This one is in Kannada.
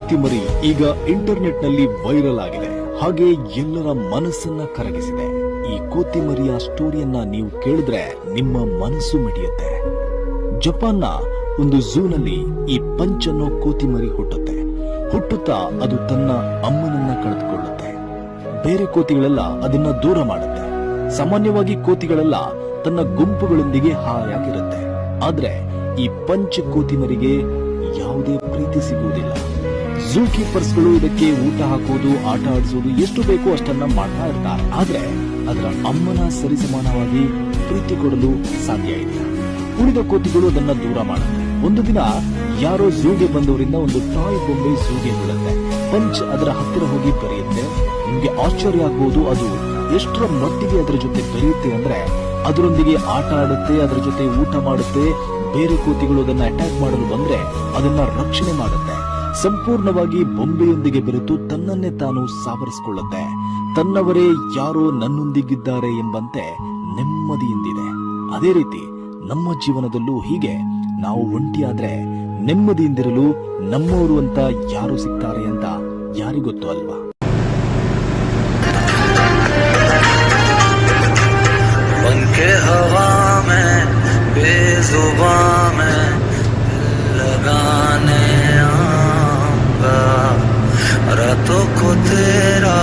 ಕೋತಿಮರಿ ಈಗ ಇಂಟರ್ನೆಟ್ ನಲ್ಲಿ ವೈರಲ್ ಆಗಿದೆ, ಹಾಗೆ ಎಲ್ಲರ ಮನಸ್ಸನ್ನ ಕರಗಿಸಿದೆ. ಈ ಕೋತಿಮರಿಯ ಸ್ಟೋರಿಯನ್ನ ನೀವು ಕೇಳಿದ್ರೆ ನಿಮ್ಮ ಮನಸ್ಸು ಮಿಡಿಯುತ್ತೆ. ಜಪಾನ್ನ ಒಂದು ಝೂನಲ್ಲಿ ಈ ಪಂಚ್ ಅನ್ನೋ ಕೋತಿಮರಿ ಹುಟ್ಟುತ್ತಾ ಅದು ತನ್ನ ಅಮ್ಮನನ್ನ ಕಳೆದುಕೊಳ್ಳುತ್ತೆ. ಬೇರೆ ಕೋತಿಗಳೆಲ್ಲ ಅದನ್ನ ದೂರ ಮಾಡುತ್ತೆ. ಸಾಮಾನ್ಯವಾಗಿ ಕೋತಿಗಳೆಲ್ಲ ತನ್ನ ಗುಂಪುಗಳೊಂದಿಗೆ ಹಾಯಾಗಿರುತ್ತೆ. ಆದ್ರೆ ಈ ಪಂಚ್ ಕೋತಿಮರಿಗೆ ಯಾವುದೇ ಪ್ರೀತಿ ಸಿಗುವುದಿಲ್ಲ. ಝೂ ಕೀಪರ್ಸ್ಗಳು ಇದಕ್ಕೆ ಊಟ ಹಾಕುವುದು, ಆಟ ಆಡಿಸುವುದು ಎಷ್ಟು ಬೇಕೋ ಅಷ್ಟನ್ನ ಮಾಡ್ತಾ ಇರ್ತಾರೆ. ಆದ್ರೆ ಅದರ ಅಮ್ಮನ ಸರಿಸಮಾನವಾಗಿ ಪ್ರೀತಿ ಕೊಡಲು ಸಾಧ್ಯ ಇಲ್ಲ. ಉಳಿದ ಕೋತಿಗಳು ಅದನ್ನ ದೂರ ಮಾಡುತ್ತೆ. ಒಂದು ದಿನ ಯಾರೋ ಝೂಗೆ ಬಂದವರಿಂದ ಒಂದು ಟಾಯ್ ಬೊಂಬೆ ಝೂಗೆ ಬೀಳುತ್ತೆ. ಪಂಚ್ ಅದರ ಹತ್ತಿರ ಹೋಗಿ ಬೆರೆಯುತ್ತೆ. ನಿಮ್ಗೆ ಆಶ್ಚರ್ಯ ಆಗಬಹುದು, ಅದು ಎಷ್ಟರ ಮಟ್ಟಿಗೆ ಅದರ ಜೊತೆ ಬೆರೆಯುತ್ತೆ ಅಂದ್ರೆ ಅದರೊಂದಿಗೆ ಆಟ ಆಡುತ್ತೆ, ಅದರ ಜೊತೆ ಊಟ ಮಾಡುತ್ತೆ. ಬೇರೆ ಕೋತಿಗಳು ಅದನ್ನ ಅಟ್ಯಾಕ್ ಮಾಡಲು ಬಂದ್ರೆ ಅದನ್ನ ರಕ್ಷಣೆ ಮಾಡುತ್ತೆ. ಸಂಪೂರ್ಣವಾಗಿ ಬೊಂಬೆಯೊಂದಿಗೆ ಬೆರೆತು ತನ್ನನ್ನೇ ತಾನು ಸಾವರಿಸಿಕೊಳ್ಳುತ್ತೆ. ತನ್ನವರೇ ಯಾರೋ ನನ್ನೊಂದಿಗಿದ್ದಾರೆ ಎಂಬಂತೆ ನೆಮ್ಮದಿಯಿಂದಿದೆ. ಅದೇ ರೀತಿ ನಮ್ಮ ಜೀವನದಲ್ಲೂ ಹೀಗೆ ನಾವು ಒಂಟಿಯಾದ್ರೆ ನೆಮ್ಮದಿಯಿಂದಿರಲು ನಮ್ಮವರು ಅಂತ ಯಾರು ಸಿಗ್ತಾರೆ ಅಂತ ಯಾರಿಗೊತ್ತು ಅಲ್ವಾ? पंखे हवा में बेजुबा में लगाने आऊंगा, रातों को तेरा